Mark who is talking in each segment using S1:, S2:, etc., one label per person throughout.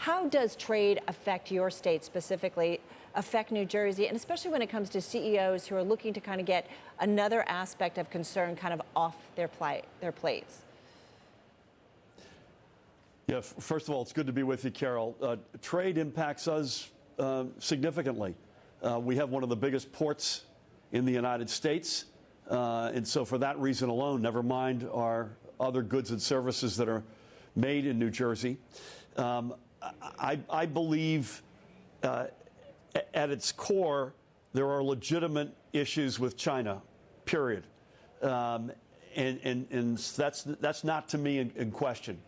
S1: How does trade affect your state specifically, affect New Jersey, and especially when it comes to CEOs who are looking to kind of get another aspect of concern kind of off their plates?
S2: Yeah, first of all, it's good to be with you, Carol. Trade impacts us significantly. We have one of the biggest ports in the United States. And so for that reason alone, never mind our other goods and services that are made in New Jersey, I believe at its core, there are legitimate issues with China, period. And that's not to me in question.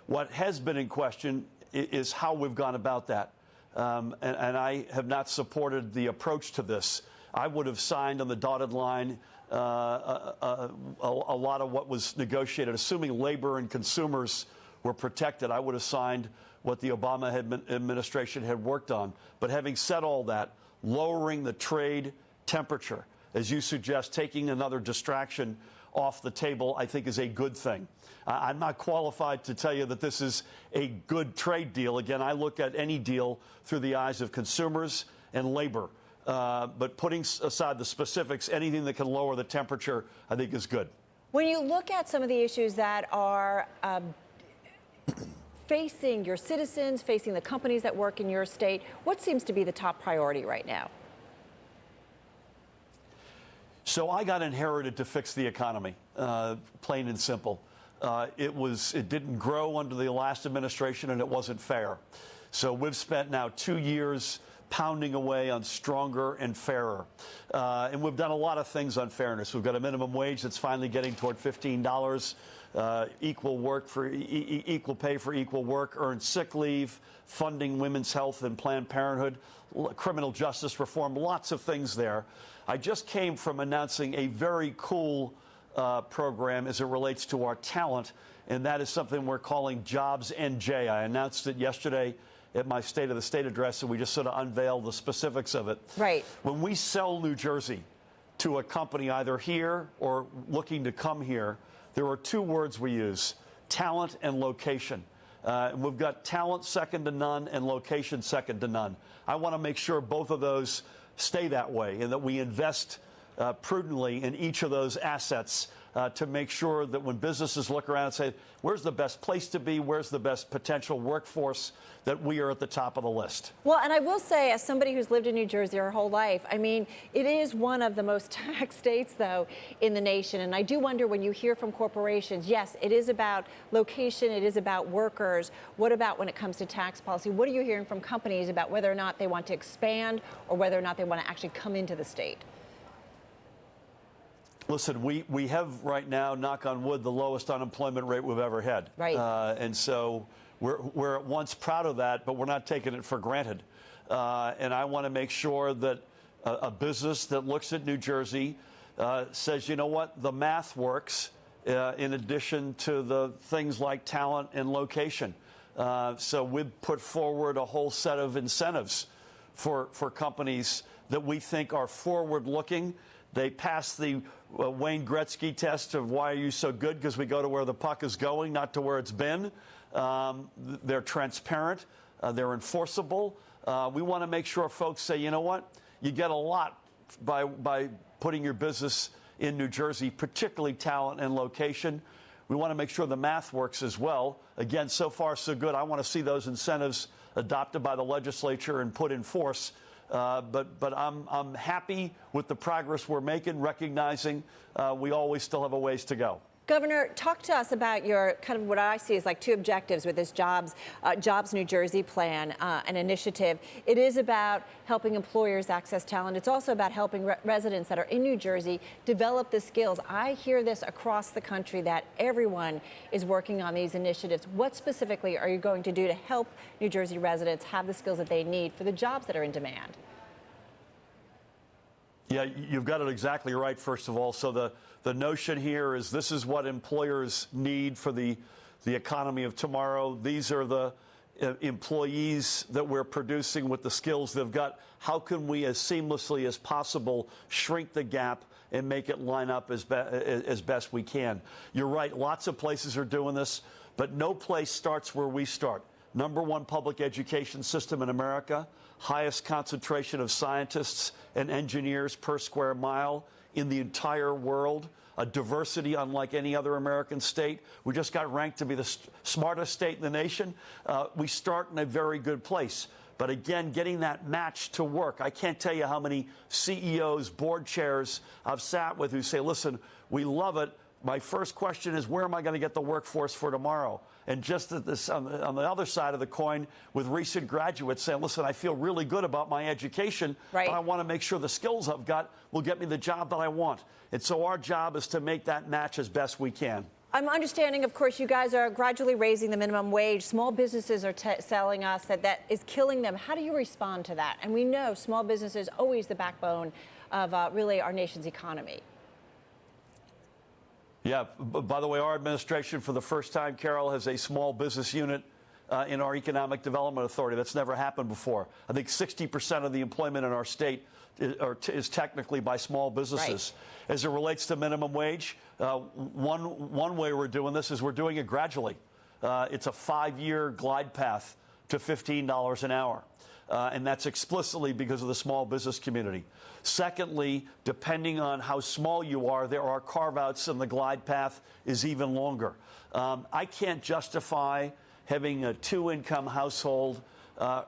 S2: What has been in question is how we've gone about that. And I have not supported the approach to this. I would have signed on the dotted line a lot of what was negotiated, assuming labor and consumers were protected. I would have signed what the Obama administration had worked on. But having said all that, lowering the trade temperature, as you suggest, taking another distraction off the table, I think is a good thing. I'm not qualified to tell you that this is a good trade deal. Again, I look at any deal through the eyes of consumers and labor. But putting aside the specifics, anything that can lower the temperature, I think is good.
S1: When you look at some of the issues that are facing your citizens, facing the companies that work in your state, what seems to be the top priority right now?
S2: So I got inherited to fix the economy, plain and simple. It didn't grow under the last administration, and it wasn't fair. So we've spent now 2 years pounding away on stronger and fairer. And we've done a lot of things on fairness. We've got a minimum wage that's finally getting toward $15, equal pay for equal work, earned sick leave, funding women's health and Planned Parenthood, criminal justice reform, lots of things there. I just came from announcing a very cool program as it relates to our talent, and that is something we're calling Jobs NJ. I announced it yesterday at my State of the State address, and we just sort of unveiled the specifics of it.
S1: Right.
S2: When we sell New Jersey to a company either here or looking to come here, there are two words we use: talent and location. We've got talent second to none and location second to none. I want to make sure both of those stay that way and that we invest prudently in each of those assets to make sure that when businesses look around and say, where's the best place to be, where's the best potential workforce, that we are at the top of the list.
S1: Well, and I will say, as somebody who's lived in New Jersey her whole life, I mean, it is one of the most taxed states, though, in the nation. And I do wonder, when you hear from corporations, yes, it is about location, it is about workers. What about when it comes to tax policy? What are you hearing from companies about whether or not they want to expand or whether or not they want to actually come into the state?
S2: Listen, we have right now, knock on wood, the lowest unemployment rate we've ever had.
S1: Right.
S2: And so we're at once proud of that, but we're not taking it for granted. And I want to make sure that a business that looks at New Jersey says, you know what, the math works in addition to the things like talent and location. So we've put forward a whole set of incentives for companies that we think are forward-looking. They pass the Wayne Gretzky test of why are you so good, because we go to where the puck is going, not to where it's been. They're transparent. They're enforceable. We want to make sure folks say, you know what, you get a lot by putting your business in New Jersey, particularly talent and location. We want to make sure the math works as well. Again, so far so good. I want to see those incentives adopted by the legislature and put in force. But I'm happy with the progress we're making, recognizing we always still have a ways to go.
S1: Governor, talk to us about your kind of what I see as like two objectives with this Jobs New Jersey plan, an initiative. It is about helping employers access talent. It's also about helping residents that are in New Jersey develop the skills. I hear this across the country that everyone is working on these initiatives. What specifically are you going to do to help New Jersey residents have the skills that they need for the jobs that are in demand?
S2: Yeah, you've got it exactly right, first of all. So the notion here is this is what employers need for the economy of tomorrow. These are the employees that we're producing with the skills they've got. How can we, as seamlessly as possible, shrink the gap and make it line up as best we can? You're right, lots of places are doing this, but no place starts where we start. #1 public education system in America, highest concentration of scientists and engineers per square mile in the entire world, a diversity unlike any other American state. We just got ranked to be the smartest state in the nation. We start in a very good place. But again, getting that match to work. I can't tell you how many CEOs, board chairs I've sat with who say, listen, we love it. My first question is, where am I going to get the workforce for tomorrow? And just at this, on the other side of the coin, with recent graduates saying, listen, I feel really good about my education,
S1: right,
S2: but I want to make sure the skills I've got will get me the job that I want. And so our job is to make that match as best we can.
S1: I'm understanding, of course, you guys are gradually raising the minimum wage. Small businesses are telling us that that is killing them. How do you respond to that? And we know small businesses always the backbone of really our nation's economy.
S2: Yeah, by the way, our administration, for the first time, Carol, has a small business unit in our Economic Development Authority. That's never happened before. I think 60% of the employment in our state is technically by small businesses. Right. As it relates to minimum wage, one way we're doing this is we're doing it gradually. It's a 5-year glide path to $15 an hour. And that's explicitly because of the small business community. Secondly, depending on how small you are, there are carve-outs and the glide path is even longer. I can't justify having a 2-income household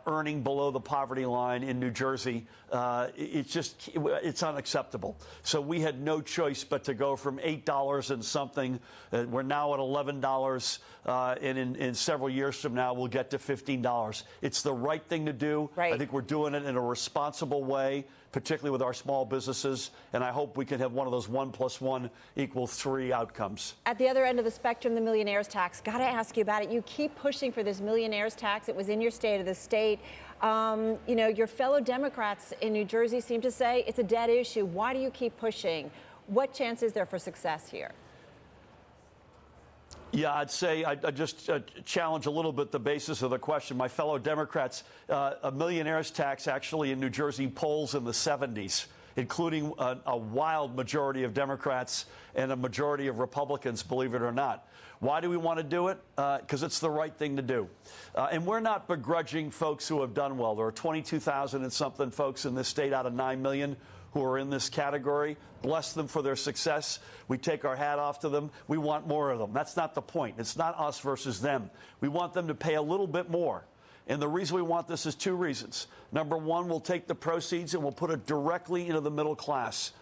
S2: earning below the poverty line in New Jersey. It's unacceptable. So we had no choice but to go from $8 and something. We're now at $11, and in several years from now, we'll get to $15. It's the right thing to do.
S1: Right.
S2: I think we're doing it in a responsible way, particularly with our small businesses, and I hope we can have one of those 1 + 1 = 3 outcomes.
S1: At the other end of the spectrum, the millionaires tax. Got to ask you about it. You keep pushing for this millionaires tax. It was in your state of the state. You know, your fellow Democrats in New Jersey seem to say it's a dead issue. Why do you keep pushing? What chance is there for success here?
S2: Yeah, I'd say I just challenge a little bit the basis of the question. My fellow Democrats, a millionaire's tax actually in New Jersey polls in the 70s, including a wild majority of Democrats and a majority of Republicans, believe it or not. Why do we want to do it? Because it's the right thing to do. And we're not begrudging folks who have done well. There are 22,000 and something folks in this state out of 9 million who are in this category. Bless them for their success. We take our hat off to them. We want more of them. That's not the point. It's not us versus them. We want them to pay a little bit more. And the reason we want this is 2 reasons. Number one, we'll take the proceeds and we'll put it directly into the middle class.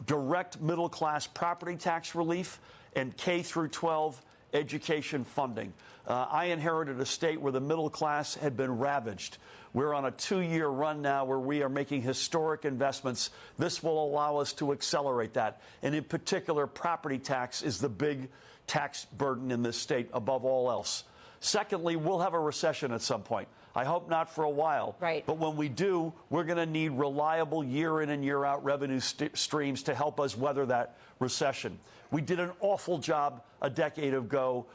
S2: Direct middle class property tax relief and K-12 education funding. I inherited a state where the middle class had been ravaged. We're on a 2-year run now where we are making historic investments. This will allow us to accelerate that. And in particular, property tax is the big tax burden in this state above all else. Secondly, we'll have a recession at some point. I hope not for a while.
S1: Right.
S2: But when we do, we're going to need reliable year in and year out revenue streams to help us weather that recession. We did an awful job a decade ago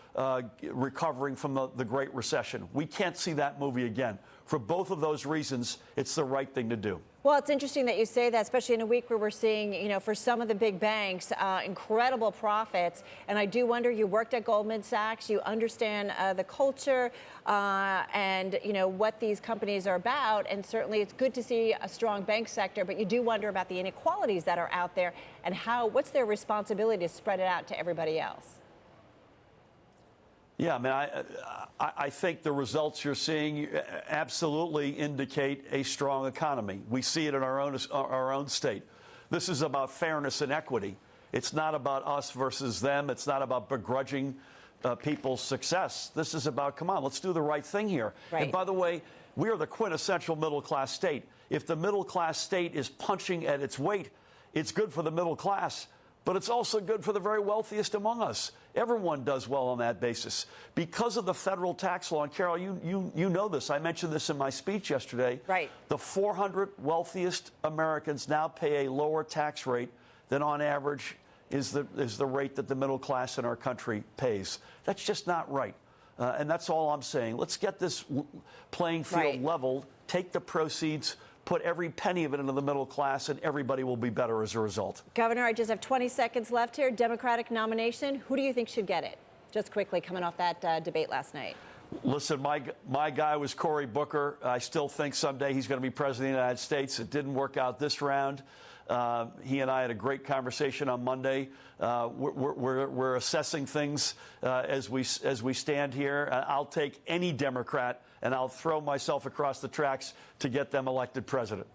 S2: recovering from the Great Recession. We can't see that movie again. For both of those reasons, it's the right thing to do.
S1: Well, it's interesting that you say that, especially in a week where we're seeing, you know, for some of the big banks, incredible profits. And I do wonder, you worked at Goldman Sachs, you understand the culture and, you know, what these companies are about. And certainly it's good to see a strong bank sector, but you do wonder about the inequalities that are out there and what's their responsibility to spread it out to everybody else.
S2: Yeah, I mean, I think the results you're seeing absolutely indicate a strong economy. We see it in our own state. This is about fairness and equity. It's not about us versus them. It's not about begrudging people's success. This is about, come on, let's do the right thing here.
S1: Right.
S2: And by the way, we are the quintessential middle-class state. If the middle-class state is punching at its weight, it's good for the middle class. But it's also good for the very wealthiest among us. Everyone does well on that basis. Because of the federal tax law, and Carol, you know this. I mentioned this in my speech yesterday.
S1: Right.
S2: The 400 wealthiest Americans now pay a lower tax rate than on average is the rate that the middle class in our country pays. That's just not right. And that's all I'm saying. Let's get this playing field leveled, take the proceeds, put every penny of it into the middle class, and everybody will be better as a result.
S1: Governor, I just have 20 seconds left here. Democratic nomination. Who do you think should get it? Just quickly, coming off that debate last night.
S2: Listen, my guy was Cory Booker. I still think someday he's going to be president of the United States. It didn't work out this round. He and I had a great conversation on Monday. We're assessing things as we stand here. I'll take any Democrat and I'll throw myself across the tracks to get them elected president.